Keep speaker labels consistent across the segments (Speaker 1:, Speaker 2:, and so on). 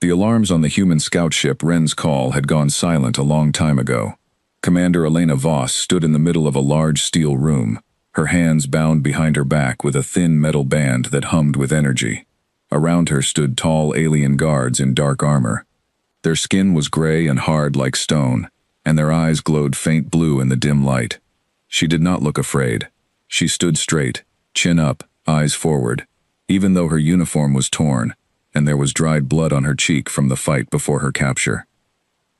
Speaker 1: The alarms on the human scout ship Wren's Call had gone silent a long time ago. Commander Elena Voss stood in the middle of a large steel room, her hands bound behind her back with a thin metal band that hummed with energy. Around her stood tall alien guards in dark armor. Their skin was gray and hard like stone, and their eyes glowed faint blue in the dim light. She did not look afraid. She stood straight, chin up, eyes forward, even though her uniform was torn, and there was dried blood on her cheek from the fight before her capture.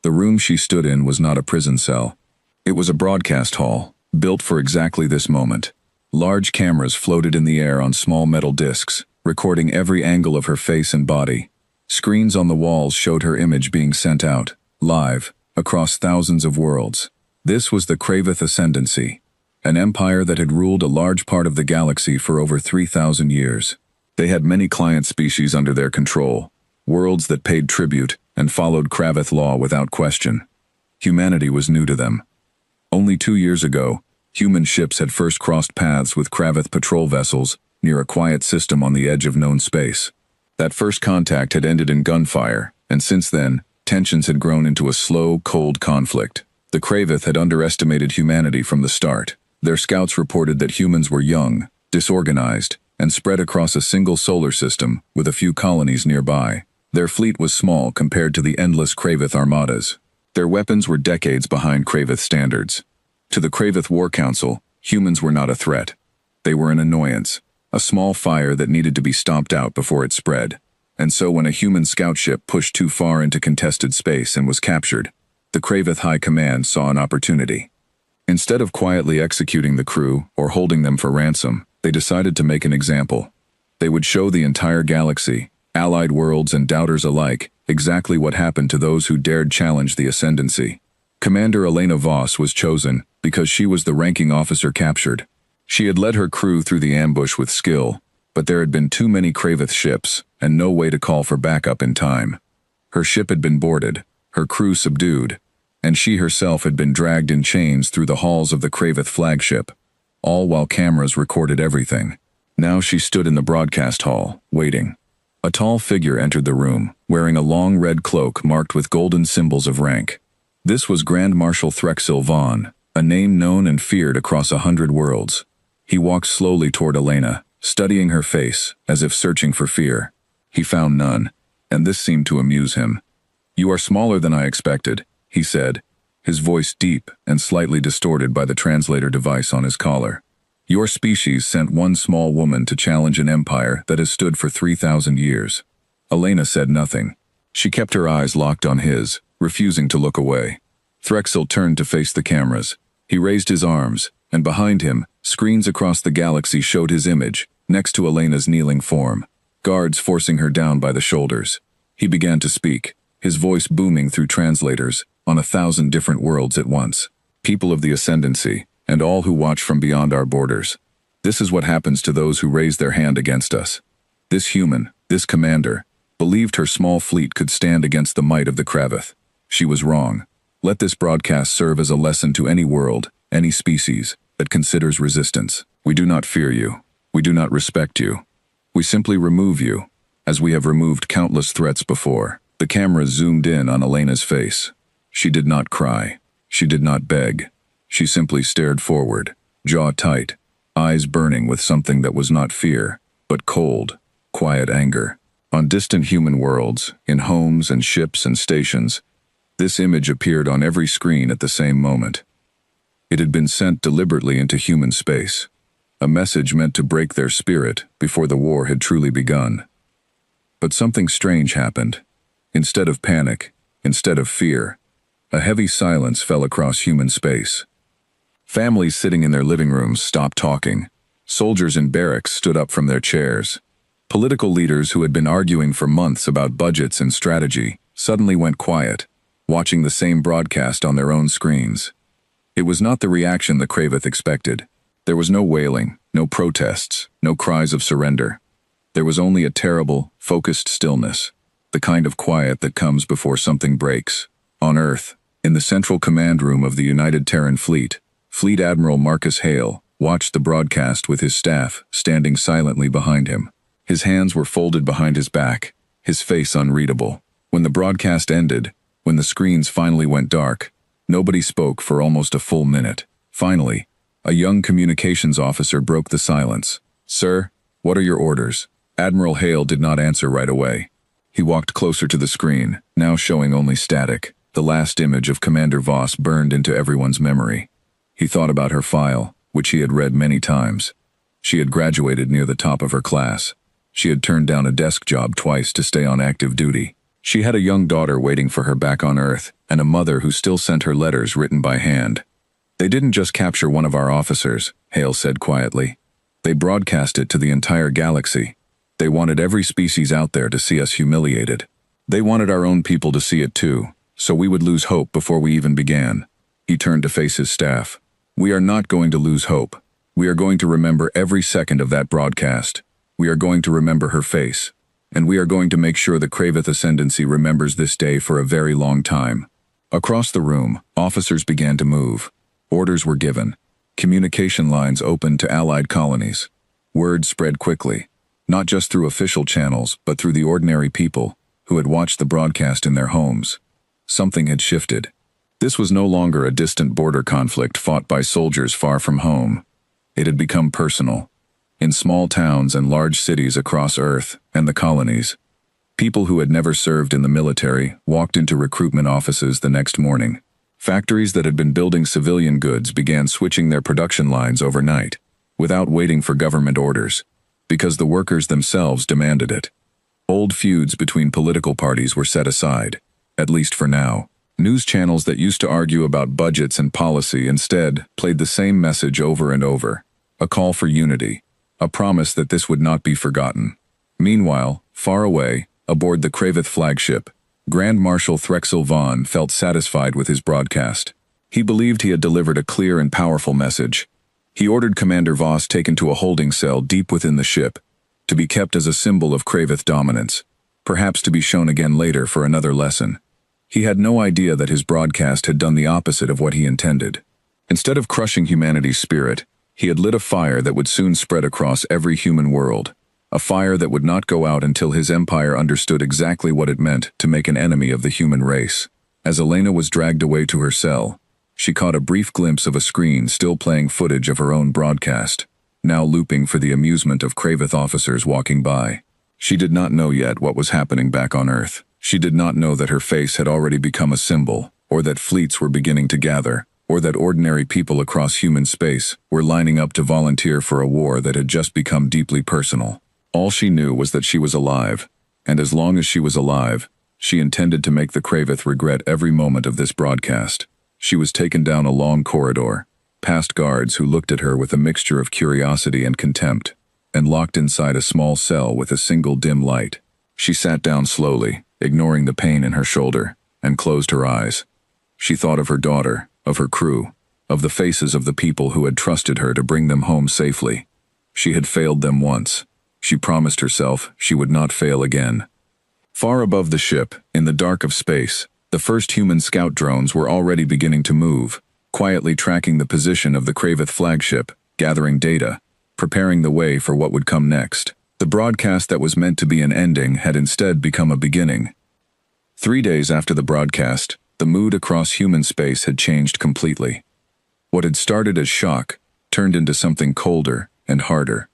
Speaker 1: The room she stood in was not a prison cell. It was a broadcast hall, built for exactly this moment. Large cameras floated in the air on small metal discs, recording every angle of her face and body. Screens on the walls showed her image being sent out, live, across thousands of worlds. This was the Kravith Ascendancy, an empire that had ruled a large part of the galaxy for over 3,000 years. They had many client species under their control, worlds that paid tribute and followed Kravith law without question. Humanity was new to them. Only 2 years ago, human ships had first crossed paths with Kravith patrol vessels near a quiet system on the edge of known space. That first contact had ended in gunfire, and since then, tensions had grown into a slow, cold conflict. The Kravith had underestimated humanity from the start. Their scouts reported that humans were young, disorganized, and spread across a single solar system with a few colonies nearby. Their fleet was small compared to the endless Kravith armadas. Their weapons were decades behind Kravith standards. To the Kravith War Council, humans were not a threat. They were an annoyance, a small fire that needed to be stomped out before it spread. And so when a human scout ship pushed too far into contested space and was captured, the Kravith High Command saw an opportunity. Instead of quietly executing the crew or holding them for ransom, they decided to make an example. They would show the entire galaxy, allied worlds and doubters alike, exactly what happened to those who dared challenge the ascendancy. Commander Elena Voss was chosen because she was the ranking officer captured. She had led her crew through the ambush with skill, but there had been too many Kravith ships and no way to call for backup in time. Her ship had been boarded, her crew subdued, and she herself had been dragged in chains through the halls of the Kravith flagship, all while cameras recorded everything. Now she stood in the broadcast hall, waiting. A tall figure entered the room, wearing a long red cloak marked with golden symbols of rank. This was Grand Marshal Threxil Vaughn, a name known and feared across 100 worlds. He walked slowly toward Elena, studying her face, as if searching for fear. He found none, and this seemed to amuse him. "You are smaller than I expected," he said, his voice deep and slightly distorted by the translator device on his collar. "Your species sent one small woman to challenge an empire that has stood for 3,000 years." Elena said nothing. She kept her eyes locked on his, refusing to look away. Threxil turned to face the cameras. He raised his arms, and behind him, screens across the galaxy showed his image, next to Elena's kneeling form, guards forcing her down by the shoulders. He began to speak, his voice booming through translators, on 1,000 different worlds at once. "People of the Ascendancy, and all who watch from beyond our borders. This is what happens to those who raise their hand against us. This human, this commander, believed her small fleet could stand against the might of the Kravith. She was wrong. Let this broadcast serve as a lesson to any world, any species, that considers resistance. We do not fear you. We do not respect you. We simply remove you, as we have removed countless threats before." The camera zoomed in on Elena's face. She did not cry. She did not beg. She simply stared forward, jaw tight, eyes burning with something that was not fear, but cold, quiet anger. On distant human worlds, in homes and ships and stations, this image appeared on every screen at the same moment. It had been sent deliberately into human space, a message meant to break their spirit before the war had truly begun. But something strange happened. Instead of panic, instead of fear, a heavy silence fell across human space. Families sitting in their living rooms stopped talking. Soldiers in barracks stood up from their chairs. Political leaders who had been arguing for months about budgets and strategy suddenly went quiet, watching the same broadcast on their own screens. It was not the reaction the Kravith expected. There was no wailing, no protests, no cries of surrender. There was only a terrible, focused stillness, the kind of quiet that comes before something breaks. On Earth, in the central command room of the United Terran Fleet, Fleet Admiral Marcus Hale watched the broadcast with his staff standing silently behind him. His hands were folded behind his back, his face unreadable. When the broadcast ended, when the screens finally went dark, nobody spoke for almost a full minute. Finally, a young communications officer broke the silence. "Sir, what are your orders?" Admiral Hale did not answer right away. He walked closer to the screen, now showing only static. The last image of Commander Voss burned into everyone's memory. He thought about her file, which he had read many times. She had graduated near the top of her class. She had turned down a desk job twice to stay on active duty. She had a young daughter waiting for her back on Earth, and a mother who still sent her letters written by hand. "They didn't just capture one of our officers," Hale said quietly. "They broadcast it to the entire galaxy. They wanted every species out there to see us humiliated. They wanted our own people to see it too, so we would lose hope before we even began." He turned to face his staff. "We are not going to lose hope. We are going to remember every second of that broadcast. We are going to remember her face. And we are going to make sure the Kravith Ascendancy remembers this day for a very long time." Across the room, officers began to move. Orders were given. Communication lines opened to allied colonies. Word spread quickly, not just through official channels, but through the ordinary people who had watched the broadcast in their homes. Something had shifted. This was no longer a distant border conflict fought by soldiers far from home. It had become personal. In small towns and large cities across Earth and the colonies, people who had never served in the military walked into recruitment offices the next morning. Factories that had been building civilian goods began switching their production lines overnight, without waiting for government orders, because the workers themselves demanded it. Old feuds between political parties were set aside, at least for now. News channels that used to argue about budgets and policy instead played the same message over and over, a call for unity, a promise that this would not be forgotten. Meanwhile, far away, aboard the Kravith flagship, Grand Marshal Threxel Vaughn felt satisfied with his broadcast. He believed he had delivered a clear and powerful message. He ordered Commander Voss taken to a holding cell deep within the ship, to be kept as a symbol of Kravith dominance, perhaps to be shown again later for another lesson. He had no idea that his broadcast had done the opposite of what he intended. Instead of crushing humanity's spirit, he had lit a fire that would soon spread across every human world, a fire that would not go out until his empire understood exactly what it meant to make an enemy of the human race. As Elena was dragged away to her cell, she caught a brief glimpse of a screen still playing footage of her own broadcast, now looping for the amusement of Kravith officers walking by. She did not know yet what was happening back on Earth. She did not know that her face had already become a symbol, or that fleets were beginning to gather, or that ordinary people across human space were lining up to volunteer for a war that had just become deeply personal. All she knew was that she was alive, and as long as she was alive, she intended to make the Kravith regret every moment of this broadcast. She was taken down a long corridor, past guards who looked at her with a mixture of curiosity and contempt, and locked inside a small cell with a single dim light. She sat down slowly, ignoring the pain in her shoulder, and closed her eyes. She thought of her daughter, of her crew, of the faces of the people who had trusted her to bring them home safely. She had failed them once. She promised herself she would not fail again. Far above the ship, in the dark of space, the first human scout drones were already beginning to move, quietly tracking the position of the Kravith flagship, gathering data, preparing the way for what would come next. The broadcast that was meant to be an ending had instead become a beginning. 3 days after the broadcast, the mood across human space had changed completely. What had started as shock turned into something colder and harder.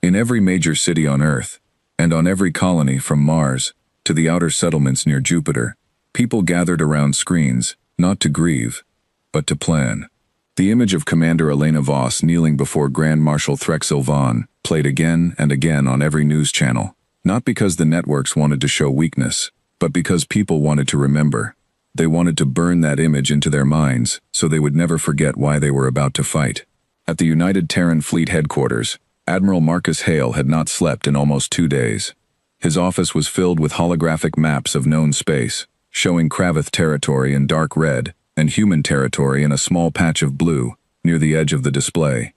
Speaker 1: In every major city on Earth, and on every colony from Mars to the outer settlements near Jupiter, people gathered around screens, not to grieve, but to plan. The image of Commander Elena Voss kneeling before Grand Marshal Threxel Vaughn played again and again on every news channel, not because the networks wanted to show weakness, but because people wanted to remember. They wanted to burn that image into their minds so they would never forget why they were about to fight. At the United Terran Fleet headquarters, Admiral Marcus Hale had not slept in almost 2 days. His office was filled with holographic maps of known space, showing Kravith territory in dark red and human territory in a small patch of blue near the edge of the display.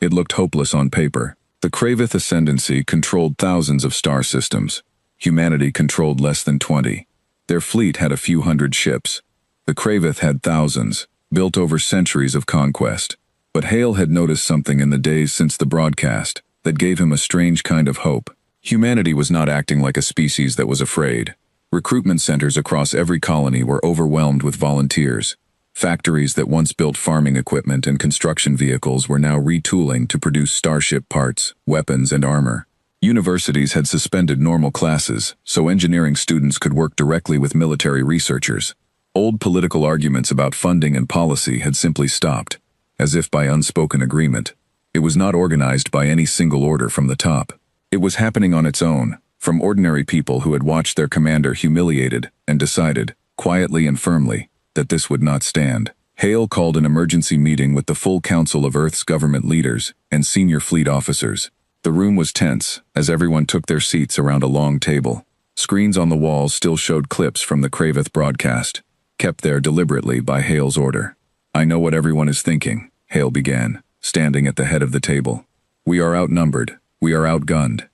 Speaker 1: It looked hopeless on paper. The Kravith Ascendancy controlled thousands of star systems. Humanity controlled less than 20. Their fleet had a few hundred ships. The Kravith had thousands, built over centuries of conquest. But Hale had noticed something in the days since the broadcast that gave him a strange kind of hope. Humanity was not acting like a species that was afraid. Recruitment centers across every colony were overwhelmed with volunteers. Factories that once built farming equipment and construction vehicles were now retooling to produce starship parts, weapons, and armor. Universities had suspended normal classes, so engineering students could work directly with military researchers. Old political arguments about funding and policy had simply stopped, as if by unspoken agreement. It was not organized by any single order from the top. It was happening on its own, from ordinary people who had watched their commander humiliated and decided, quietly and firmly, that this would not stand. Hale called an emergency meeting with the full council of Earth's government leaders and senior fleet officers. The room was tense, as everyone took their seats around a long table. Screens on the walls still showed clips from the Kravith broadcast, kept there deliberately by Hale's order. "I know what everyone is thinking," Hale began, standing at the head of the table. "We are outnumbered. We are outgunned.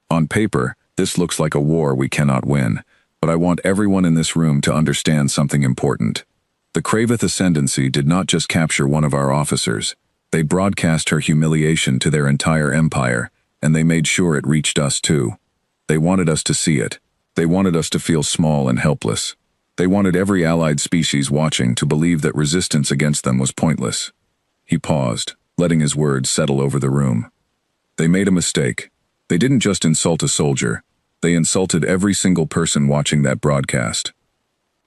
Speaker 1: On paper, this looks like a war we cannot win, but I want everyone in this room to understand something important. The Kravith ascendancy did not just capture one of our officers. They broadcast her humiliation to their entire empire, and they made sure it reached us too. They wanted us to see it. They wanted us to feel small and helpless. They wanted every allied species watching to believe that resistance against them was pointless." He paused, letting his words settle over the room. "They made a mistake. They didn't just insult a soldier. They insulted every single person watching that broadcast.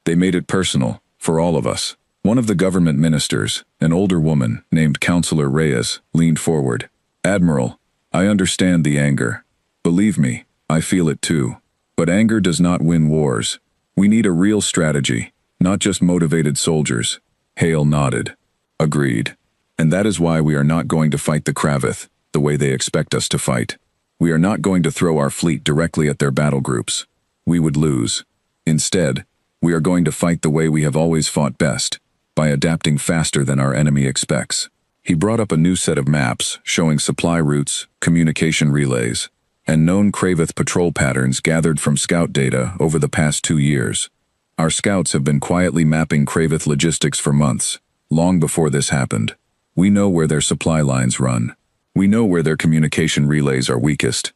Speaker 1: They made it personal, for all of us." One of the government ministers, an older woman named Counselor Reyes, leaned forward. "Admiral, I understand the anger. Believe me, I feel it too. But anger does not win wars. We need a real strategy, not just motivated soldiers." Hale nodded. "Agreed. And that is why we are not going to fight the Kravith the way they expect us to fight. We are not going to throw our fleet directly at their battle groups. We would lose. Instead, we are going to fight the way we have always fought best, by adapting faster than our enemy expects." He brought up a new set of maps showing supply routes, communication relays, and known Kravith patrol patterns gathered from scout data over the past 2 years. "Our scouts have been quietly mapping Kravith logistics for months, long before this happened. We know where their supply lines run. We know where their communication relays are weakest.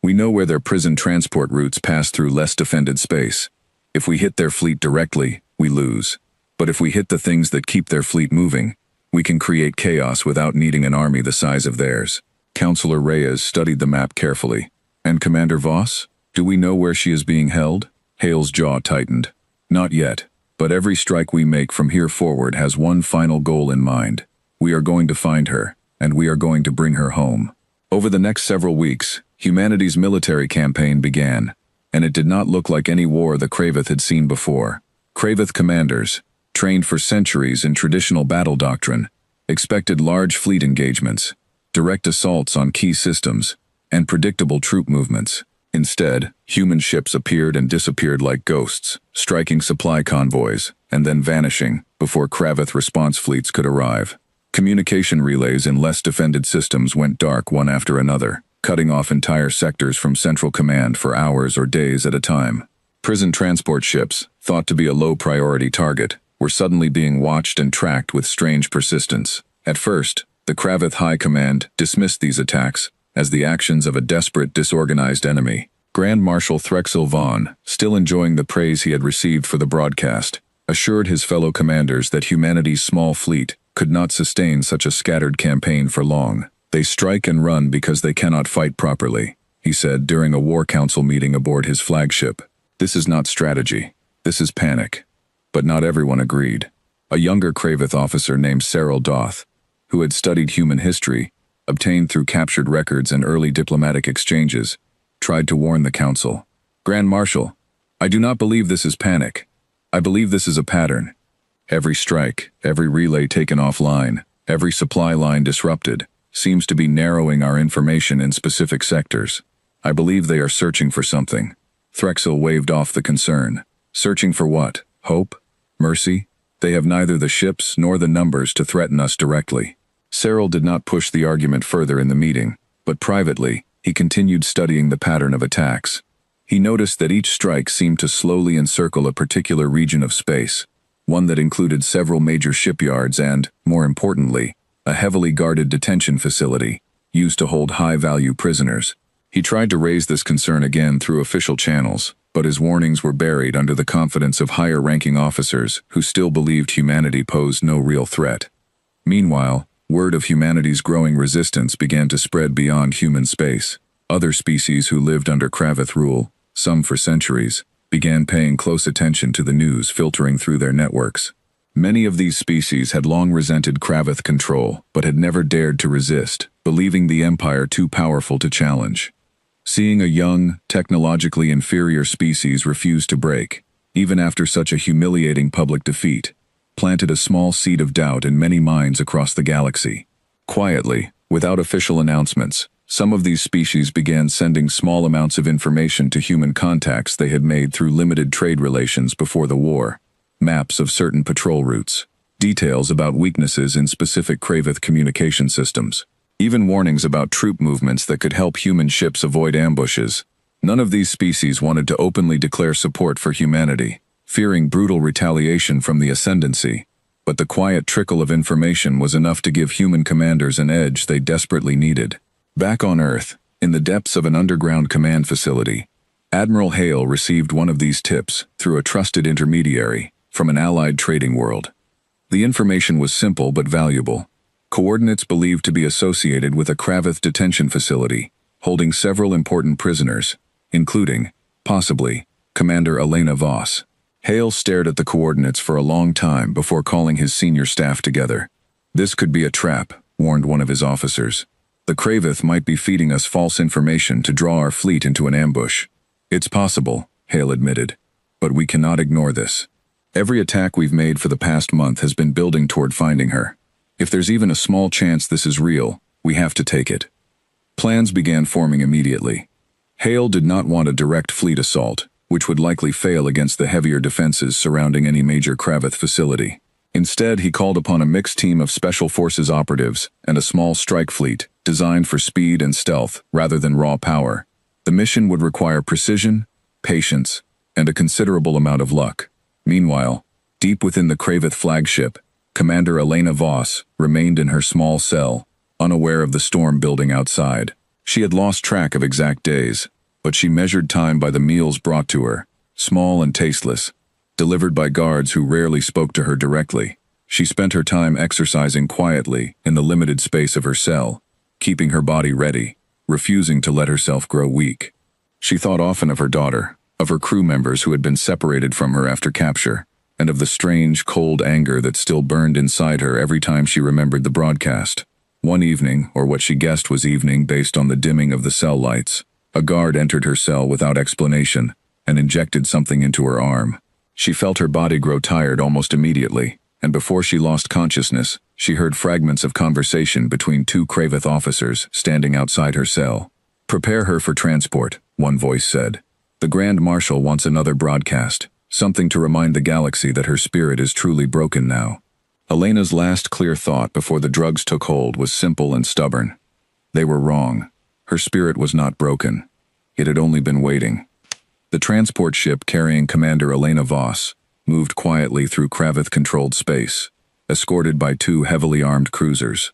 Speaker 1: We know where their prison transport routes pass through less defended space. If we hit their fleet directly, we lose. But if we hit the things that keep their fleet moving, we can create chaos without needing an army the size of theirs." Counselor Reyes studied the map carefully. "And Commander Voss? Do we know where she is being held?" Hale's jaw tightened. "Not yet, but every strike we make from here forward has one final goal in mind. We are going to find her, and we are going to bring her home." Over the next several weeks, humanity's military campaign began, and it did not look like any war the Kravith had seen before. Kravith commanders, trained for centuries in traditional battle doctrine, expected large fleet engagements, direct assaults on key systems, and predictable troop movements. Instead, human ships appeared and disappeared like ghosts, striking supply convoys, and then vanishing before Kravith response fleets could arrive. Communication relays in less defended systems went dark one after another, cutting off entire sectors from central command for hours or days at a time. Prison transport ships, thought to be a low-priority target, were suddenly being watched and tracked with strange persistence. At first, the Kravith High Command dismissed these attacks as the actions of a desperate, disorganized enemy. Grand Marshal Threxel Vaughn, still enjoying the praise he had received for the broadcast, assured his fellow commanders that humanity's small fleet could not sustain such a scattered campaign for long. "They strike and run because they cannot fight properly," he said during a war council meeting aboard his flagship. "This is not strategy. This is panic." But not everyone agreed. A younger Kravith officer named Cyril Doth, who had studied human history, obtained through captured records and early diplomatic exchanges, tried to warn the council. "Grand Marshal, I do not believe this is panic. I believe this is a pattern. Every strike, every relay taken offline, every supply line disrupted, seems to be narrowing our information in specific sectors. I believe they are searching for something." Threxel waved off the concern. "Searching for what? Hope? Mercy? They have neither the ships nor the numbers to threaten us directly." Cyril did not push the argument further in the meeting, but privately, he continued studying the pattern of attacks. He noticed that each strike seemed to slowly encircle a particular region of space, one that included several major shipyards and, more importantly, a heavily guarded detention facility, used to hold high-value prisoners. He tried to raise this concern again through official channels, but his warnings were buried under the confidence of higher-ranking officers who still believed humanity posed no real threat. Meanwhile, word of humanity's growing resistance began to spread beyond human space. Other species who lived under Kravith rule, some for centuries, began paying close attention to the news filtering through their networks. Many of these species had long resented Kravith control, but had never dared to resist, believing the Empire too powerful to challenge. Seeing a young, technologically inferior species refuse to break, even after such a humiliating public defeat, planted a small seed of doubt in many minds across the galaxy. Quietly, without official announcements, some of these species began sending small amounts of information to human contacts they had made through limited trade relations before the war. Maps of certain patrol routes, details about weaknesses in specific Kravith communication systems, even warnings about troop movements that could help human ships avoid ambushes. None of these species wanted to openly declare support for humanity, fearing brutal retaliation from the Ascendancy, but the quiet trickle of information was enough to give human commanders an edge they desperately needed. Back on Earth, in the depths of an underground command facility, Admiral Hale received one of these tips through a trusted intermediary from an allied trading world. The information was simple but valuable. Coordinates believed to be associated with a Kravith detention facility, holding several important prisoners, including, possibly, Commander Elena Voss. Hale stared at the coordinates for a long time before calling his senior staff together. "This could be a trap," warned one of his officers. "The Kravith might be feeding us false information to draw our fleet into an ambush." "It's possible," Hale admitted, "but we cannot ignore this. Every attack we've made for the past month has been building toward finding her. If there's even a small chance this is real, we have to take it." Plans began forming immediately. Hale did not want a direct fleet assault, which would likely fail against the heavier defenses surrounding any major Kravith facility. Instead, he called upon a mixed team of Special Forces operatives and a small strike fleet designed for speed and stealth rather than raw power. The mission would require precision, patience, and a considerable amount of luck. Meanwhile, deep within the Kravith flagship, Commander Elena Voss remained in her small cell, unaware of the storm building outside. She had lost track of exact days, but she measured time by the meals brought to her, small and tasteless, delivered by guards who rarely spoke to her directly. She spent her time exercising quietly in the limited space of her cell, keeping her body ready, refusing to let herself grow weak. She thought often of her daughter, of her crew members who had been separated from her after capture, and of the strange, cold anger that still burned inside her every time she remembered the broadcast. One evening, or what she guessed was evening based on the dimming of the cell lights, a guard entered her cell without explanation and injected something into her arm. She felt her body grow tired almost immediately, and before she lost consciousness, she heard fragments of conversation between two Kravith officers standing outside her cell. "Prepare her for transport," one voice said. "The Grand Marshal wants another broadcast, something to remind the galaxy that her spirit is truly broken now." Elena's last clear thought before the drugs took hold was simple and stubborn. They were wrong. Her spirit was not broken. It had only been waiting. The transport ship carrying Commander Elena Voss moved quietly through Kravith-controlled space, escorted by two heavily armed cruisers.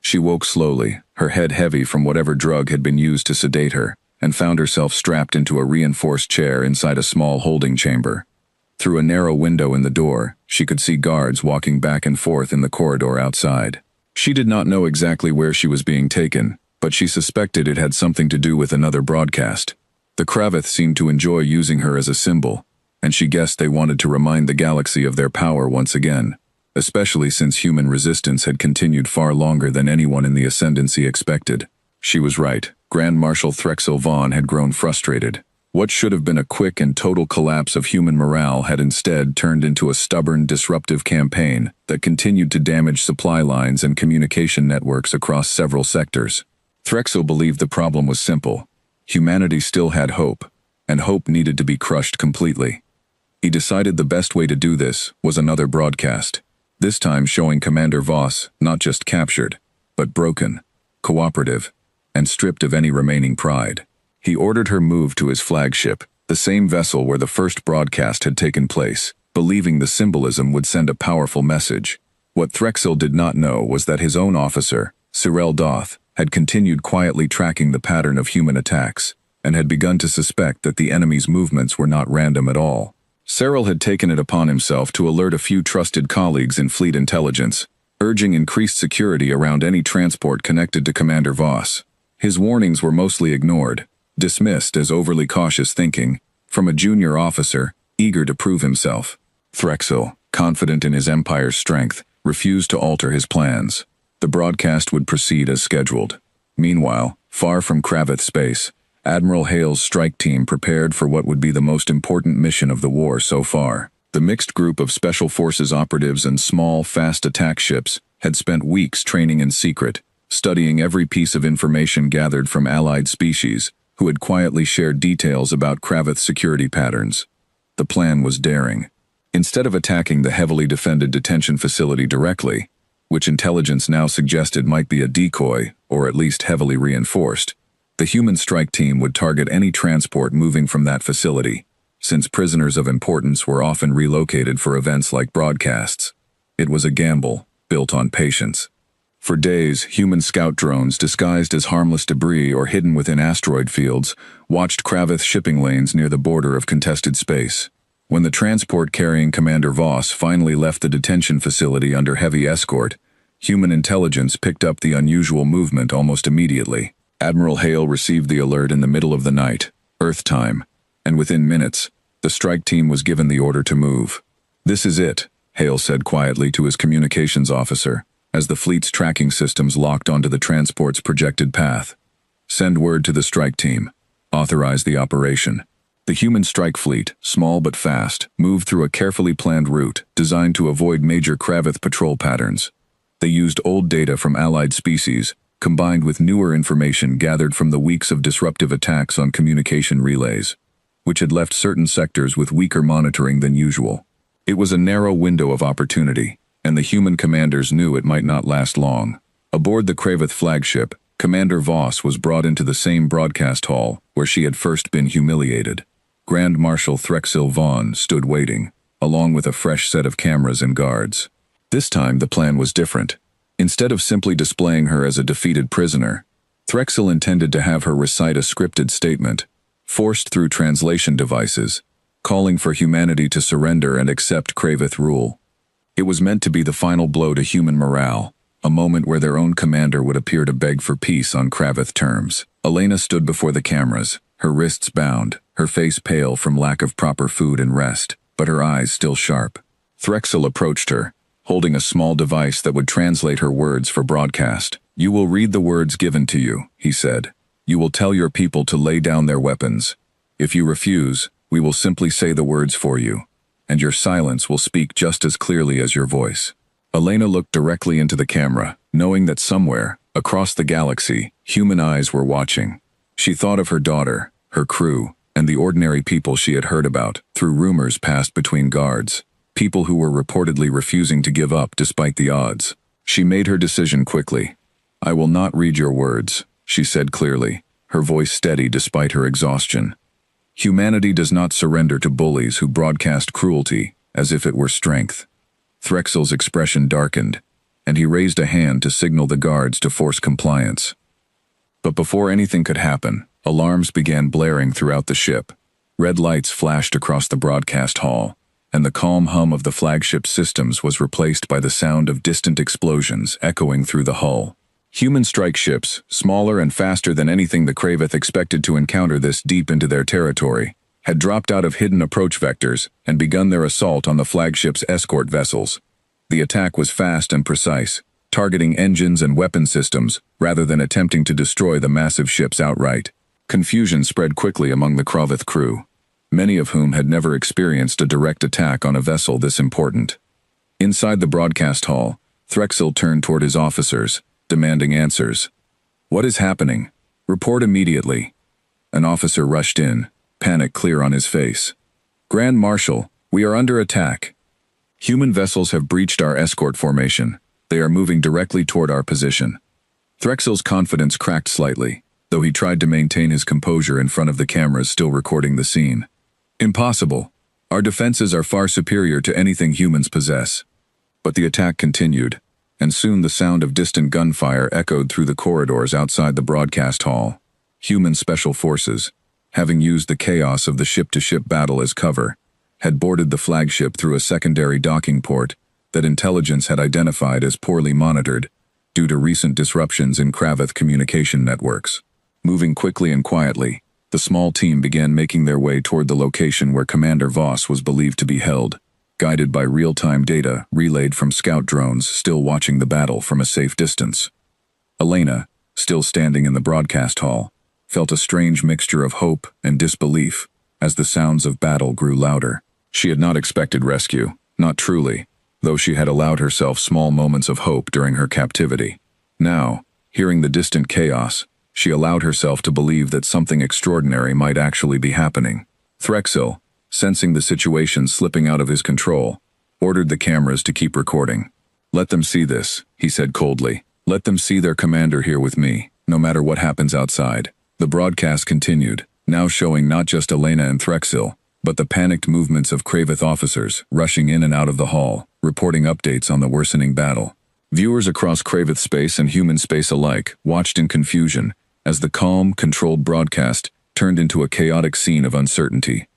Speaker 1: She woke slowly, her head heavy from whatever drug had been used to sedate her, and found herself strapped into a reinforced chair inside a small holding chamber. Through a narrow window in the door, she could see guards walking back and forth in the corridor outside. She did not know exactly where she was being taken, but she suspected it had something to do with another broadcast. The Kravith seemed to enjoy using her as a symbol, and she guessed they wanted to remind the galaxy of their power once again, especially since human resistance had continued far longer than anyone in the Ascendancy expected. She was right. Grand Marshal Threxel Vaughn had grown frustrated. What should have been a quick and total collapse of human morale had instead turned into a stubborn, disruptive campaign that continued to damage supply lines and communication networks across several sectors. Threxel believed the problem was simple. Humanity still had hope, and hope needed to be crushed completely. He decided the best way to do this was another broadcast, this time showing Commander Voss not just captured, but broken, cooperative, and stripped of any remaining pride. He ordered her moved to his flagship, the same vessel where the first broadcast had taken place, believing the symbolism would send a powerful message. What Threxel did not know was that his own officer, Cyril Doth, had continued quietly tracking the pattern of human attacks, and had begun to suspect that the enemy's movements were not random at all. Cyril had taken it upon himself to alert a few trusted colleagues in fleet intelligence, urging increased security around any transport connected to Commander Voss. His warnings were mostly ignored, dismissed as overly cautious thinking, from a junior officer, eager to prove himself. Threxel, confident in his empire's strength, refused to alter his plans. The broadcast would proceed as scheduled. Meanwhile, far from Kravith's space, Admiral Hale's strike team prepared for what would be the most important mission of the war so far. The mixed group of Special Forces operatives and small, fast attack ships had spent weeks training in secret, studying every piece of information gathered from allied species, who had quietly shared details about Kravith's security patterns. The plan was daring. Instead of attacking the heavily defended detention facility directly, which intelligence now suggested might be a decoy, or at least heavily reinforced, the human strike team would target any transport moving from that facility, since prisoners of importance were often relocated for events like broadcasts. It was a gamble, built on patience. For days, human scout drones disguised as harmless debris or hidden within asteroid fields watched Kravith shipping lanes near the border of contested space. When the transport carrying Commander Voss finally left the detention facility under heavy escort, human intelligence picked up the unusual movement almost immediately. Admiral Hale received the alert in the middle of the night, Earth time, and within minutes, the strike team was given the order to move. "This is it," Hale said quietly to his communications officer, as the fleet's tracking systems locked onto the transport's projected path. "Send word to the strike team. Authorize the operation." The human strike fleet, small but fast, moved through a carefully planned route designed to avoid major Kravith patrol patterns. They used old data from allied species, combined with newer information gathered from the weeks of disruptive attacks on communication relays, which had left certain sectors with weaker monitoring than usual. It was a narrow window of opportunity, and the human commanders knew it might not last long. Aboard the Kravith flagship, Commander Voss was brought into the same broadcast hall where she had first been humiliated. Grand Marshal Threxil Vaughn stood waiting, along with a fresh set of cameras and guards. This time the plan was different. Instead of simply displaying her as a defeated prisoner, Threxil intended to have her recite a scripted statement, forced through translation devices, calling for humanity to surrender and accept Kravith rule. It was meant to be the final blow to human morale, a moment where their own commander would appear to beg for peace on Kravith terms. Elena stood before the cameras, her wrists bound, her face pale from lack of proper food and rest, but her eyes still sharp. Threxil approached her, holding a small device that would translate her words for broadcast. "You will read the words given to you," he said. "You will tell your people to lay down their weapons. If you refuse, we will simply say the words for you, and your silence will speak just as clearly as your voice." Elena looked directly into the camera, knowing that somewhere, across the galaxy, human eyes were watching. She thought of her daughter, her crew, and the ordinary people she had heard about through rumors passed between guards. People who were reportedly refusing to give up despite the odds. She made her decision quickly. "I will not read your words," she said clearly, her voice steady despite her exhaustion. "Humanity does not surrender to bullies who broadcast cruelty as if it were strength." Threxil's expression darkened, and he raised a hand to signal the guards to force compliance. But before anything could happen, alarms began blaring throughout the ship. Red lights flashed across the broadcast hall, and the calm hum of the flagship's systems was replaced by the sound of distant explosions echoing through the hull. Human strike ships, smaller and faster than anything the Kravith expected to encounter this deep into their territory, had dropped out of hidden approach vectors and begun their assault on the flagship's escort vessels. The attack was fast and precise, targeting engines and weapon systems rather than attempting to destroy the massive ships outright. Confusion spread quickly among the Kravith crew, many of whom had never experienced a direct attack on a vessel this important. Inside the broadcast hall, Threxil turned toward his officers, demanding answers. "What is happening? Report immediately." An officer rushed in, panic clear on his face. "Grand Marshal, we are under attack. Human vessels have breached our escort formation. They are moving directly toward our position." Threxil's confidence cracked slightly, though he tried to maintain his composure in front of the cameras still recording the scene. "Impossible. Our defenses are far superior to anything humans possess." But the attack continued, and soon the sound of distant gunfire echoed through the corridors outside the broadcast hall. Human special forces, having used the chaos of the ship-to-ship battle as cover, had boarded the flagship through a secondary docking port that intelligence had identified as poorly monitored due to recent disruptions in Kravith communication networks. Moving quickly and quietly, the small team began making their way toward the location where Commander Voss was believed to be held, guided by real-time data relayed from scout drones still watching the battle from a safe distance. Elena, still standing in the broadcast hall, felt a strange mixture of hope and disbelief as the sounds of battle grew louder. She had not expected rescue, not truly, though she had allowed herself small moments of hope during her captivity. Now, hearing the distant chaos, she allowed herself to believe that something extraordinary might actually be happening. Threxil, sensing the situation slipping out of his control, ordered the cameras to keep recording. "Let them see this," he said coldly. "Let them see their commander here with me, no matter what happens outside." The broadcast continued, now showing not just Elena and Threxil, but the panicked movements of Kravith officers rushing in and out of the hall, reporting updates on the worsening battle. Viewers across Kravith space and human space alike watched in confusion as the calm, controlled broadcast turned into a chaotic scene of uncertainty.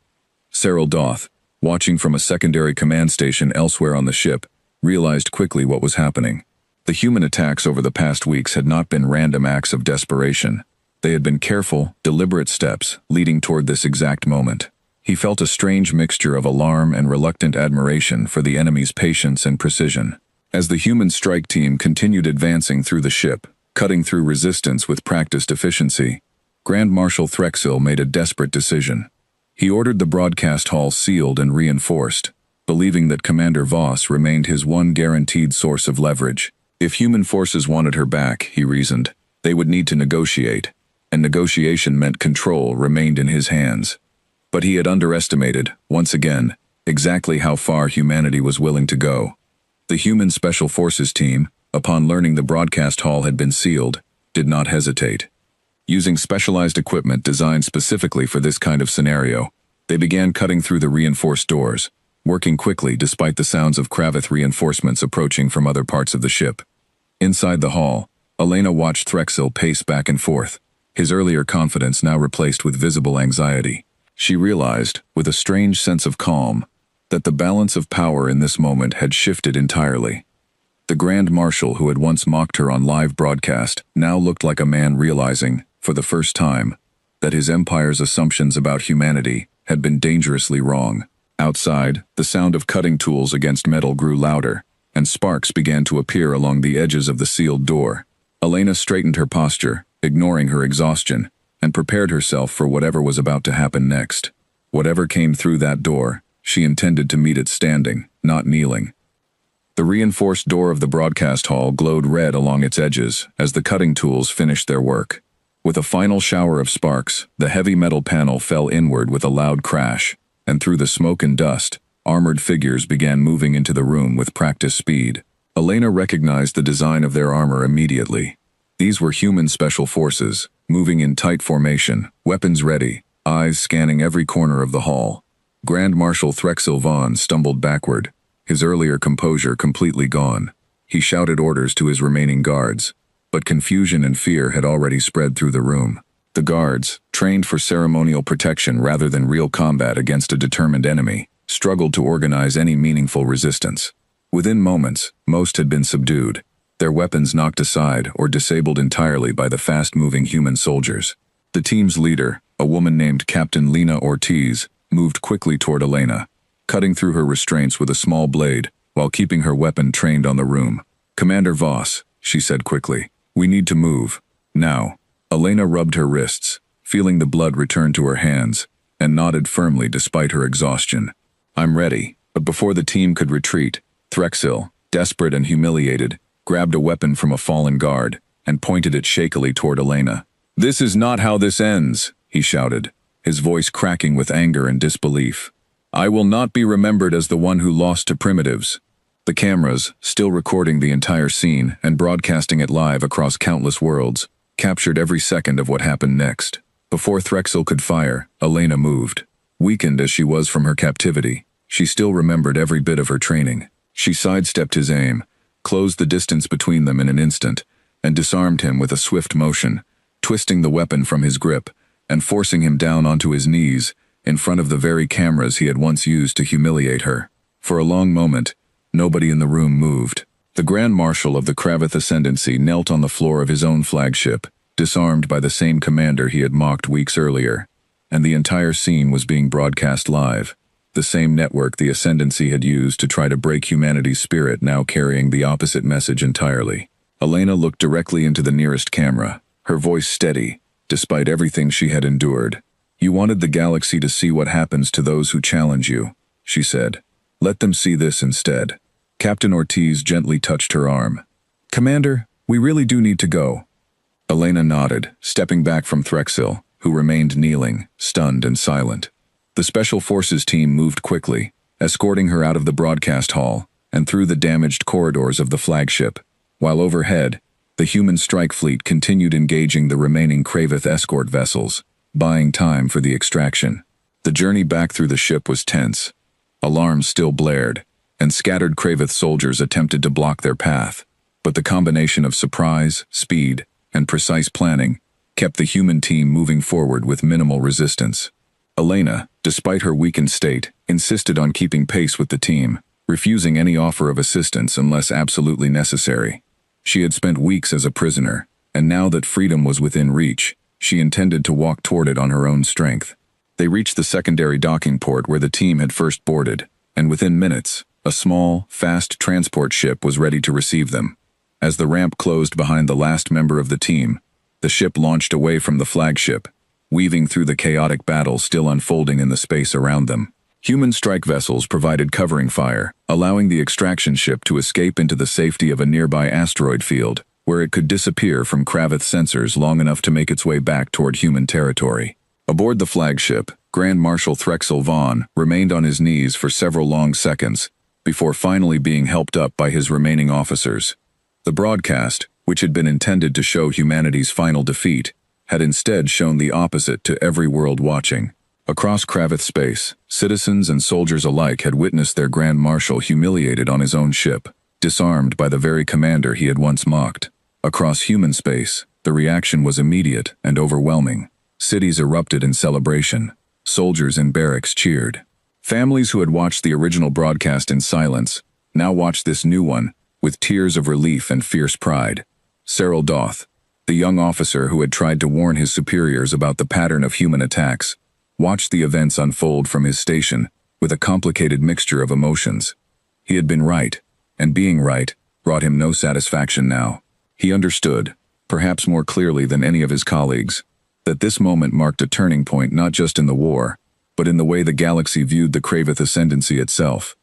Speaker 1: Cyril Doth, watching from a secondary command station elsewhere on the ship, realized quickly what was happening. The human attacks over the past weeks had not been random acts of desperation. They had been careful, deliberate steps leading toward this exact moment. He felt a strange mixture of alarm and reluctant admiration for the enemy's patience and precision. As the human strike team continued advancing through the ship, cutting through resistance with practiced efficiency, Grand Marshal Threxil made a desperate decision. He ordered the broadcast hall sealed and reinforced, believing that Commander Voss remained his one guaranteed source of leverage. If human forces wanted her back, he reasoned, they would need to negotiate, and negotiation meant control remained in his hands. But he had underestimated, once again, exactly how far humanity was willing to go. The human Special Forces team, upon learning the broadcast hall had been sealed, did not hesitate. Using specialized equipment designed specifically for this kind of scenario, they began cutting through the reinforced doors, working quickly despite the sounds of Kravith reinforcements approaching from other parts of the ship. Inside the hall, Elena watched Threxil pace back and forth, his earlier confidence now replaced with visible anxiety. She realized, with a strange sense of calm, that the balance of power in this moment had shifted entirely. The Grand Marshal who had once mocked her on live broadcast now looked like a man realizing, for the first time, that his empire's assumptions about humanity had been dangerously wrong. Outside, the sound of cutting tools against metal grew louder, and sparks began to appear along the edges of the sealed door. Elena straightened her posture, ignoring her exhaustion, and prepared herself for whatever was about to happen next. Whatever came through that door, she intended to meet it standing, not kneeling. The reinforced door of the broadcast hall glowed red along its edges as the cutting tools finished their work. With a final shower of sparks, the heavy metal panel fell inward with a loud crash, and through the smoke and dust, armored figures began moving into the room with practiced speed. Elena recognized the design of their armor immediately. These were human special forces, moving in tight formation, weapons ready, eyes scanning every corner of the hall. Grand Marshal Threxil Vaughn stumbled backward, his earlier composure completely gone. He shouted orders to his remaining guards, but confusion and fear had already spread through the room. The guards, trained for ceremonial protection rather than real combat against a determined enemy, struggled to organize any meaningful resistance. Within moments, most had been subdued, their weapons knocked aside or disabled entirely by the fast-moving human soldiers. The team's leader, a woman named Captain Lena Ortiz, moved quickly toward Elena, cutting through her restraints with a small blade while keeping her weapon trained on the room. "Commander Voss," she said quickly, "we need to move. Now." Elena rubbed her wrists, feeling the blood return to her hands, and nodded firmly despite her exhaustion. "I'm ready." But before the team could retreat, Threxil, desperate and humiliated, grabbed a weapon from a fallen guard and pointed it shakily toward Elena. "This is not how this ends," he shouted, his voice cracking with anger and disbelief. "I will not be remembered as the one who lost to primitives." The cameras, still recording the entire scene and broadcasting it live across countless worlds, captured every second of what happened next. Before Threxil could fire, Elena moved. Weakened as she was from her captivity, she still remembered every bit of her training. She sidestepped his aim, closed the distance between them in an instant, and disarmed him with a swift motion, twisting the weapon from his grip and forcing him down onto his knees in front of the very cameras he had once used to humiliate her. For a long moment, nobody in the room moved. The Grand Marshal of the Kravath Ascendancy knelt on the floor of his own flagship, disarmed by the same commander he had mocked weeks earlier, and the entire scene was being broadcast live. The same network the Ascendancy had used to try to break humanity's spirit now carrying the opposite message entirely. Elena looked directly into the nearest camera, her voice steady, despite everything she had endured. "You wanted the galaxy to see what happens to those who challenge you," she said. "Let them see this instead." Captain Ortiz gently touched her arm. "Commander, we really do need to go." Elena nodded, stepping back from Threxil, who remained kneeling, stunned and silent. The Special Forces team moved quickly, escorting her out of the broadcast hall and through the damaged corridors of the flagship, while overhead, the human strike fleet continued engaging the remaining Kravath escort vessels, buying time for the extraction. The journey back through the ship was tense. Alarms still blared, and scattered Kravath soldiers attempted to block their path, but the combination of surprise, speed, and precise planning kept the human team moving forward with minimal resistance. Elena, despite her weakened state, insisted on keeping pace with the team, refusing any offer of assistance unless absolutely necessary. She had spent weeks as a prisoner, and now that freedom was within reach, she intended to walk toward it on her own strength. They reached the secondary docking port where the team had first boarded, and within minutes, a small, fast transport ship was ready to receive them. As the ramp closed behind the last member of the team, the ship launched away from the flagship, weaving through the chaotic battle still unfolding in the space around them. Human strike vessels provided covering fire, allowing the extraction ship to escape into the safety of a nearby asteroid field, where it could disappear from Kravath sensors long enough to make its way back toward human territory. Aboard the flagship, Grand Marshal Threxil Vaughn remained on his knees for several long seconds, before finally being helped up by his remaining officers. The broadcast, which had been intended to show humanity's final defeat, had instead shown the opposite to every world watching. Across Kravath space, citizens and soldiers alike had witnessed their Grand Marshal humiliated on his own ship, disarmed by the very commander he had once mocked. Across human space, the reaction was immediate and overwhelming. Cities erupted in celebration. Soldiers in barracks cheered. Families who had watched the original broadcast in silence now watched this new one with tears of relief and fierce pride. Cyril Doth, the young officer who had tried to warn his superiors about the pattern of human attacks, watched the events unfold from his station with a complicated mixture of emotions. He had been right, and being right brought him no satisfaction now. He understood, perhaps more clearly than any of his colleagues, that this moment marked a turning point not just in the war, but in the way the galaxy viewed the Kravath Ascendancy itself.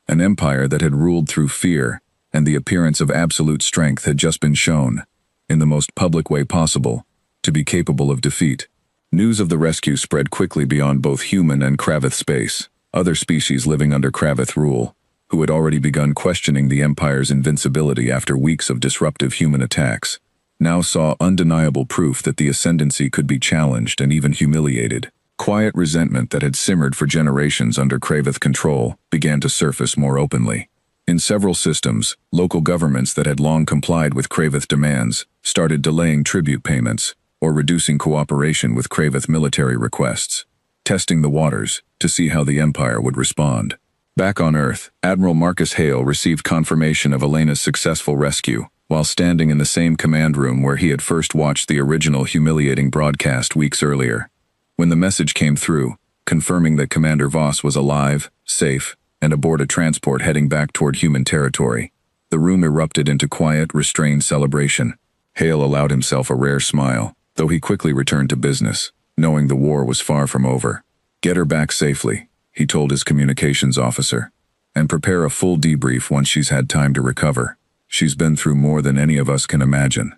Speaker 1: An empire that had ruled through fear and the appearance of absolute strength had just been shown, in the most public way possible, to be capable of defeat. News of the rescue spread quickly beyond both human and Kravath space. Other species living under Kravath rule, who had already begun questioning the Empire's invincibility after weeks of disruptive human attacks, now saw undeniable proof that the Ascendancy could be challenged and even humiliated. Quiet resentment that had simmered for generations under Kravath control began to surface more openly. In several systems, local governments that had long complied with Kravath demands started delaying tribute payments or reducing cooperation with Kravath military requests, testing the waters to see how the Empire would respond. Back on Earth, Admiral Marcus Hale received confirmation of Elena's successful rescue, while standing in the same command room where he had first watched the original humiliating broadcast weeks earlier. When the message came through, confirming that Commander Voss was alive, safe, and aboard a transport heading back toward human territory, the room erupted into quiet, restrained celebration. Hale allowed himself a rare smile, though he quickly returned to business, knowing the war was far from over. "Get her back safely," he told his communications officer, "and prepare a full debrief once she's had time to recover. She's been through more than any of us can imagine."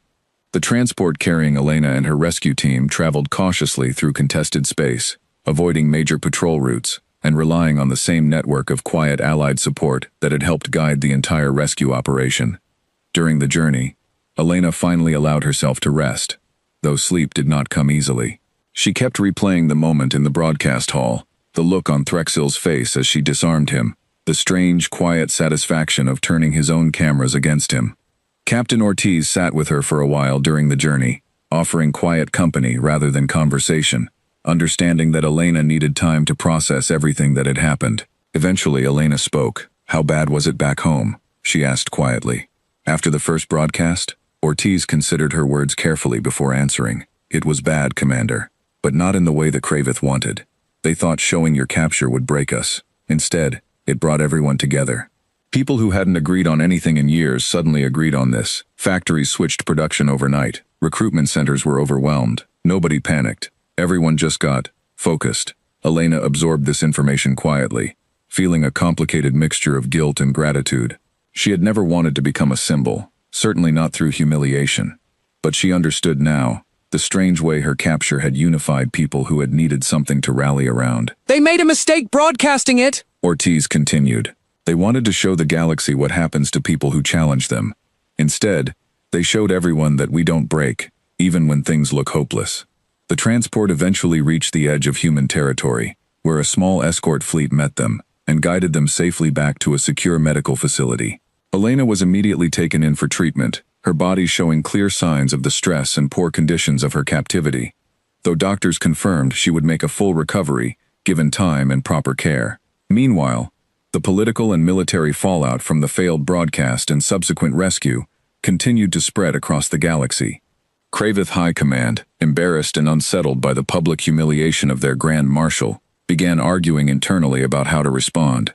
Speaker 1: The transport carrying Elena and her rescue team traveled cautiously through contested space, avoiding major patrol routes, and relying on the same network of quiet Allied support that had helped guide the entire rescue operation. During the journey, Elena finally allowed herself to rest, though sleep did not come easily. She kept replaying the moment in the broadcast hall, the look on Threxil's face as she disarmed him, the strange, quiet satisfaction of turning his own cameras against him. Captain Ortiz sat with her for a while during the journey, offering quiet company rather than conversation, understanding that Elena needed time to process everything that had happened. Eventually, Elena spoke. "How bad was it back home?" she asked quietly. After the first broadcast, Ortiz considered her words carefully before answering. "It was bad, Commander, but not in the way that Kravith wanted. They thought showing your capture would break us. Instead, it brought everyone together. People who hadn't agreed on anything in years suddenly agreed on this. Factories switched production overnight. Recruitment centers were overwhelmed. Nobody panicked. Everyone just got focused." Elena absorbed this information quietly, feeling a complicated mixture of guilt and gratitude. She had never wanted to become a symbol, certainly not through humiliation. But she understood now the strange way her capture had unified people who had needed something to rally around.
Speaker 2: "They made a mistake broadcasting it,"
Speaker 1: Ortiz continued. "They wanted to show the galaxy what happens to people who challenge them. Instead, they showed everyone that we don't break, even when things look hopeless." The transport eventually reached the edge of human territory, where a small escort fleet met them and guided them safely back to a secure medical facility. Elena was immediately taken in for treatment, her body showing clear signs of the stress and poor conditions of her captivity, though doctors confirmed she would make a full recovery, given time and proper care. Meanwhile, the political and military fallout from the failed broadcast and subsequent rescue continued to spread across the galaxy. Kravith High Command, embarrassed and unsettled by the public humiliation of their Grand Marshal, began arguing internally about how to respond.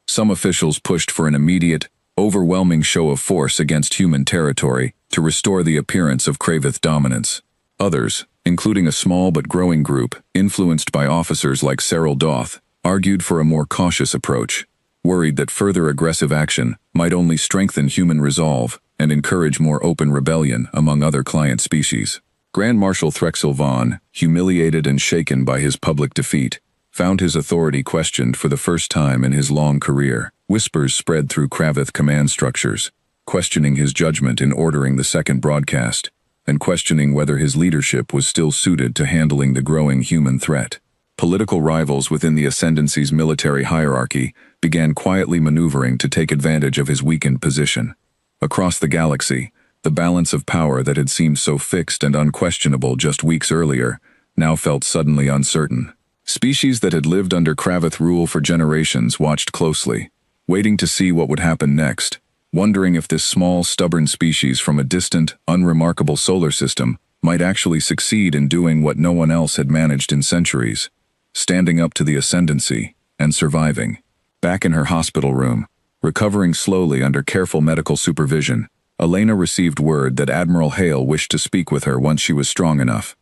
Speaker 1: Some officials pushed for an immediate, overwhelming show of force against human territory to restore the appearance of Kravith dominance. Others, including a small but growing group influenced by officers like Cyril Doth, argued for a more cautious approach, worried that further aggressive action might only strengthen human resolve and encourage more open rebellion among other client species. Grand Marshal Threxel Vaughn, humiliated and shaken by his public defeat, found his authority questioned for the first time in his long career. Whispers spread through Kravith command structures, questioning his judgment in ordering the second broadcast, and questioning whether his leadership was still suited to handling the growing human threat. Political rivals within the Ascendancy's military hierarchy began quietly maneuvering to take advantage of his weakened position. Across the galaxy, the balance of power that had seemed so fixed and unquestionable just weeks earlier now felt suddenly uncertain. Species that had lived under Kravith rule for generations watched closely, waiting to see what would happen next, wondering if this small, stubborn species from a distant, unremarkable solar system might actually succeed in doing what no one else had managed in centuries, standing up to the Ascendancy and surviving. Back in her hospital room, recovering slowly under careful medical supervision, Elena received word that Admiral Hale wished to speak with her once she was strong enough.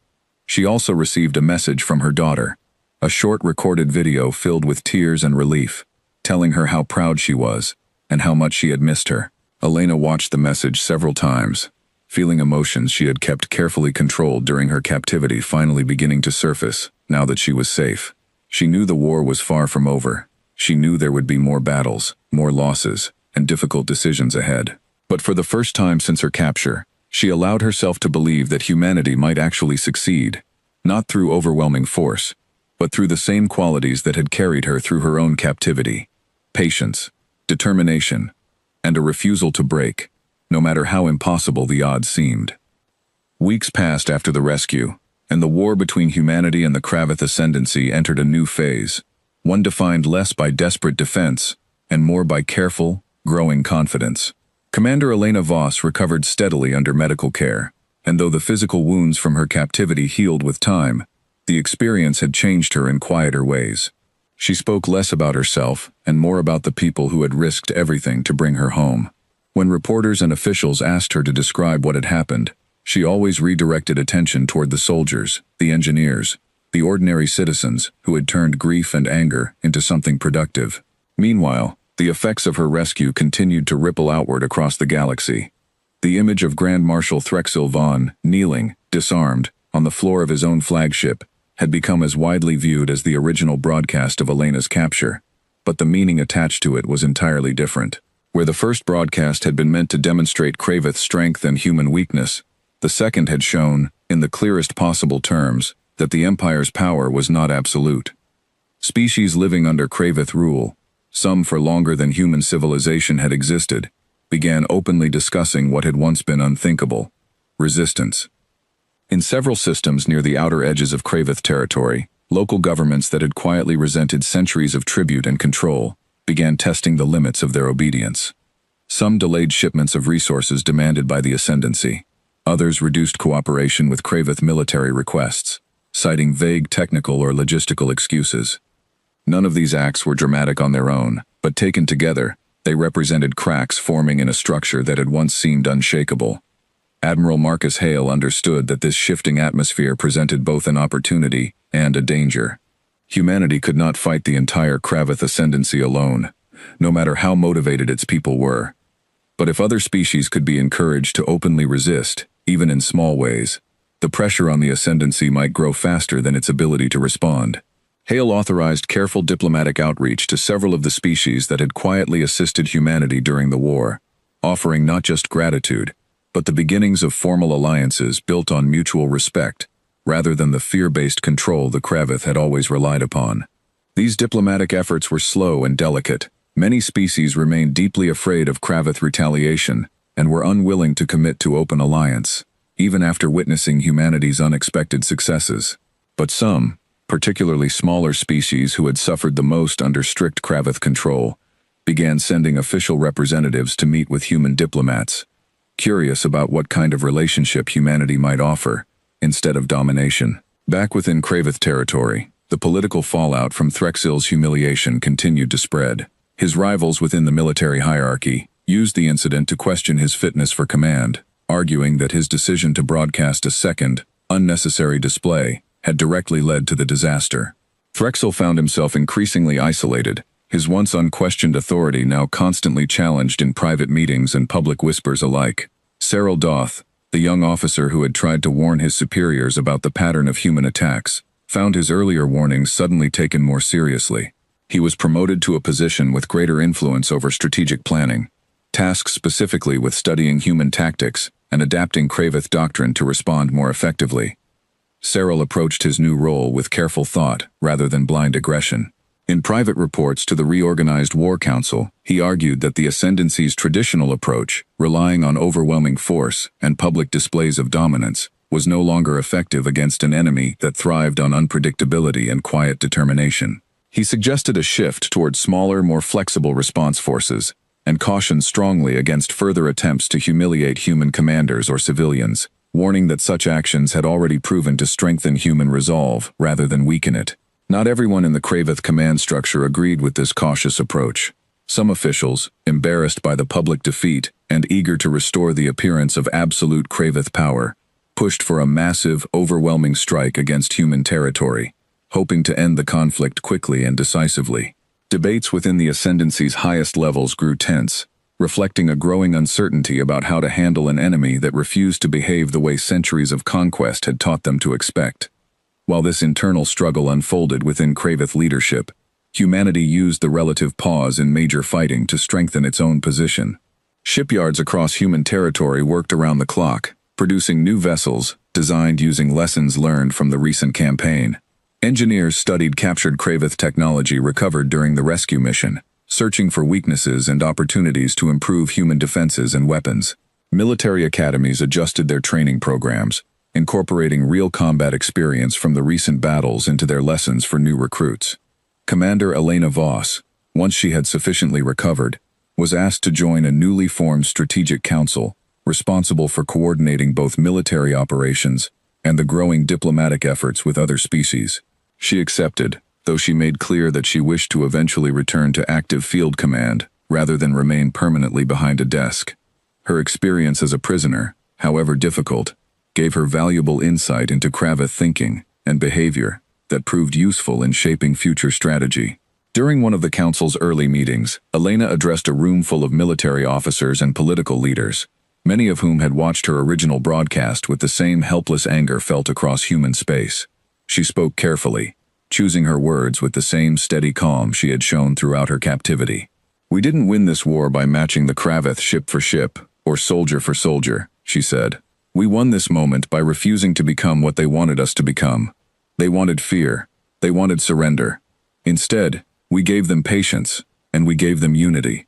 Speaker 1: She also received a message from her daughter, a short recorded video filled with tears and relief, telling her how proud she was and how much she had missed her. Elena watched the message several times, feeling emotions she had kept carefully controlled during her captivity finally beginning to surface now that she was safe. She knew the war was far from over. She knew there would be more battles, more losses, and difficult decisions ahead. But for the first time since her capture, she allowed herself to believe that humanity might actually succeed, not through overwhelming force, but through the same qualities that had carried her through her own captivity: patience, determination, and a refusal to break, no matter how impossible the odds seemed. Weeks passed after the rescue, and the war between humanity and the Kravith Ascendancy entered a new phase, one defined less by desperate defense and more by careful, growing confidence. Commander Elena Voss recovered steadily under medical care, and though the physical wounds from her captivity healed with time, the experience had changed her in quieter ways. She spoke less about herself and more about the people who had risked everything to bring her home. When reporters and officials asked her to describe what had happened, she always redirected attention toward the soldiers, the engineers, the ordinary citizens who had turned grief and anger into something productive. Meanwhile, the effects of her rescue continued to ripple outward across the galaxy. The image of Grand Marshal Threxel Vaughn, kneeling, disarmed, on the floor of his own flagship, had become as widely viewed as the original broadcast of Elena's capture, but the meaning attached to it was entirely different. Where the first broadcast had been meant to demonstrate Kravith's strength and human weakness, the second had shown, in the clearest possible terms, that the Empire's power was not absolute. Species living under Kravith rule, some for longer than human civilization had existed, began openly discussing what had once been unthinkable: resistance. In several systems near the outer edges of Kravith territory, Local governments that had quietly resented centuries of tribute and control began testing the limits of their obedience. Some delayed shipments of resources demanded by the ascendancy. Others reduced cooperation with Kravith military requests, citing vague technical or logistical excuses. None of these acts were dramatic on their own, but taken together, they represented cracks forming in a structure that had once seemed unshakable. Admiral Marcus Hale understood that this shifting atmosphere presented both an opportunity and a danger. Humanity could not fight the entire Kravith ascendancy alone, no matter how motivated its people were. But if other species could be encouraged to openly resist, even in small ways, the pressure on the ascendancy might grow faster than its ability to respond. Hale authorized careful diplomatic outreach to several of the species that had quietly assisted humanity during the war, offering not just gratitude, but the beginnings of formal alliances built on mutual respect, rather than the fear-based control the Kravith had always relied upon. These diplomatic efforts were slow and delicate. Many species remained deeply afraid of Kravith retaliation and were unwilling to commit to open alliance, even after witnessing humanity's unexpected successes. But some, particularly smaller species who had suffered the most under strict Kravith control, began sending official representatives to meet with human diplomats, curious about what kind of relationship humanity might offer, instead of domination. Back within Kravith territory, the political fallout from Threxil's humiliation continued to spread. His rivals within the military hierarchy used the incident to question his fitness for command, arguing that his decision to broadcast a second, unnecessary display had directly led to the disaster. Threxil found himself increasingly isolated, his once unquestioned authority now constantly challenged in private meetings and public whispers alike. Cyril Doth, the young officer who had tried to warn his superiors about the pattern of human attacks, found his earlier warnings suddenly taken more seriously. He was promoted to a position with greater influence over strategic planning, tasked specifically with studying human tactics and adapting Kravith doctrine to respond more effectively. Cyril approached his new role with careful thought rather than blind aggression. In private reports to the reorganized War Council, he argued that the ascendancy's traditional approach, relying on overwhelming force and public displays of dominance, was no longer effective against an enemy that thrived on unpredictability and quiet determination. He suggested a shift toward smaller, more flexible response forces, and cautioned strongly against further attempts to humiliate human commanders or civilians, warning that such actions had already proven to strengthen human resolve rather than weaken it. Not everyone in the Kravith command structure agreed with this cautious approach. Some officials, embarrassed by the public defeat and eager to restore the appearance of absolute Kravith power, pushed for a massive, overwhelming strike against human territory, hoping to end the conflict quickly and decisively. Debates within the ascendancy's highest levels grew tense, reflecting a growing uncertainty about how to handle an enemy that refused to behave the way centuries of conquest had taught them to expect. While this internal struggle unfolded within Kravith leadership, humanity used the relative pause in major fighting to strengthen its own position. Shipyards across human territory worked around the clock, producing new vessels designed using lessons learned from the recent campaign. Engineers studied captured Kravith technology recovered during the rescue mission, searching for weaknesses and opportunities to improve human defenses and weapons. Military academies adjusted their training programs, incorporating real combat experience from the recent battles into their lessons for new recruits. Commander Elena Voss, once she had sufficiently recovered, was asked to join a newly formed strategic council responsible for coordinating both military operations and the growing diplomatic efforts with other species. She accepted, though she made clear that she wished to eventually return to active field command rather than remain permanently behind a desk. Her experience as a prisoner, however difficult, gave her valuable insight into Kravith thinking and behavior that proved useful in shaping future strategy. During one of the council's early meetings, Elena addressed a room full of military officers and political leaders, many of whom had watched her original broadcast with the same helpless anger felt across human space. She spoke carefully, choosing her words with the same steady calm she had shown throughout her captivity. "We didn't win this war by matching the Kravith ship for ship, or soldier for soldier," she said. "We won this moment by refusing to become what they wanted us to become. They wanted fear. They wanted surrender. Instead, we gave them patience, and we gave them unity.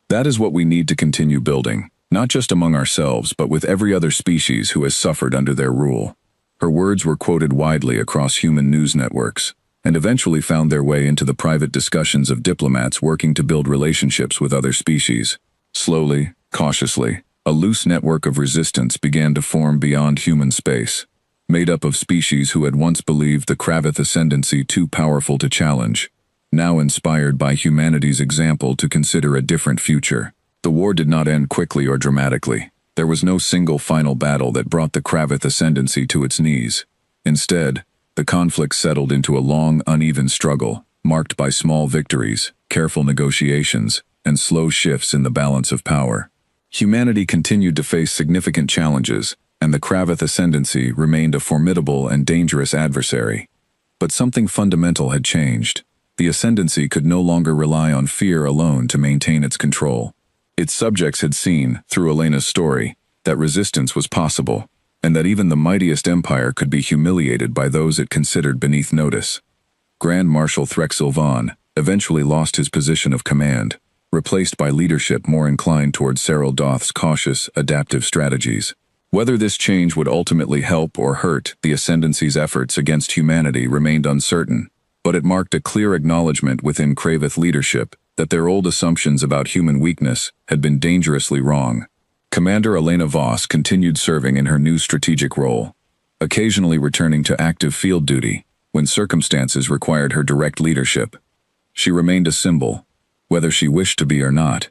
Speaker 1: That is what we need to continue building, not just among ourselves but with every other species who has suffered under their rule." Her words were quoted widely across human news networks, and eventually found their way into the private discussions of diplomats working to build relationships with other species. Slowly, cautiously, a loose network of resistance began to form beyond human space, made up of species who had once believed the Kravith ascendancy too powerful to challenge, now inspired by humanity's example to consider a different future. The war did not end quickly or dramatically. There was no single final battle that brought the Kravith ascendancy to its knees. Instead, the conflict settled into a long, uneven struggle, marked by small victories, careful negotiations, and slow shifts in the balance of power. Humanity continued to face significant challenges, and the Kravith ascendancy remained a formidable and dangerous adversary. But something fundamental had changed. The ascendancy could no longer rely on fear alone to maintain its control. Its subjects had seen, through Elena's story, that resistance was possible, and that even the mightiest empire could be humiliated by those it considered beneath notice. Grand Marshal Threxil Vaughn eventually lost his position of command, replaced by leadership more inclined toward Cyril Doth's cautious, adaptive strategies. Whether this change would ultimately help or hurt the ascendancy's efforts against humanity remained uncertain, but it marked a clear acknowledgement within Kravith leadership that their old assumptions about human weakness had been dangerously wrong. Commander Elena Voss continued serving in her new strategic role, occasionally returning to active field duty when circumstances required her direct leadership. She remained a symbol, whether she wished to be or not,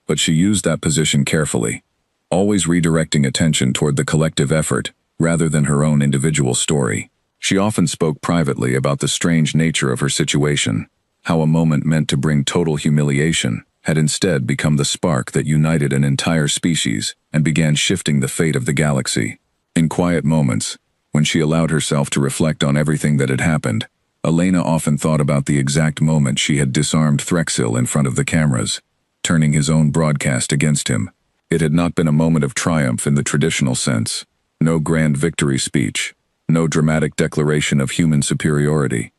Speaker 1: but she used that position carefully, always redirecting attention toward the collective effort rather than her own individual story. She often spoke privately about the strange nature of her situation, how a moment meant to bring total humiliation had instead become the spark that united an entire species and began shifting the fate of the galaxy. In quiet moments, when she allowed herself to reflect on everything that had happened, Elena often thought about the exact moment she had disarmed Threxil in front of the cameras, turning his own broadcast against him. It had not been a moment of triumph in the traditional sense. No grand victory speech, no dramatic declaration of human superiority.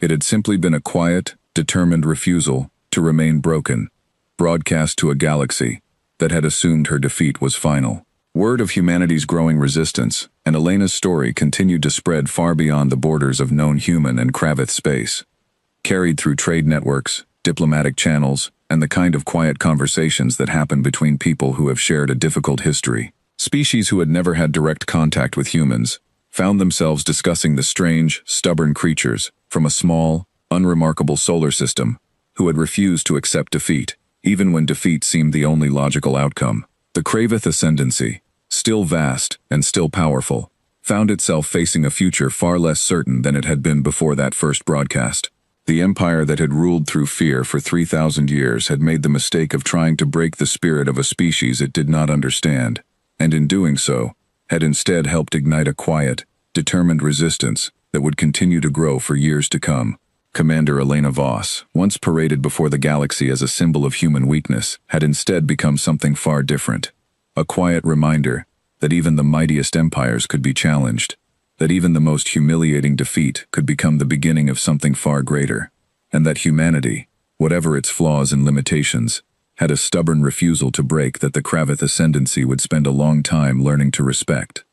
Speaker 1: It had simply been a quiet, determined refusal to remain broken, broadcast to a galaxy that had assumed her defeat was final. Word of humanity's growing resistance, and Elena's story continued to spread far beyond the borders of known human and Kravith space. Carried through trade networks, diplomatic channels, and the kind of quiet conversations that happen between people who have shared a difficult history. Species who had never had direct contact with humans found themselves discussing the strange, stubborn creatures from a small, unremarkable solar system who had refused to accept defeat, even when defeat seemed the only logical outcome. The Kravith ascendancy, still vast and still powerful, found itself facing a future far less certain than it had been before that first broadcast. The empire that had ruled through fear for 3,000 years had made the mistake of trying to break the spirit of a species it did not understand, and in doing so, had instead helped ignite a quiet, determined resistance that would continue to grow for years to come. Commander Elena Voss, once paraded before the galaxy as a symbol of human weakness, had instead become something far different. A quiet reminder that even the mightiest empires could be challenged, that even the most humiliating defeat could become the beginning of something far greater, and that humanity, whatever its flaws and limitations, had a stubborn refusal to break that the Kravith ascendancy would spend a long time learning to respect.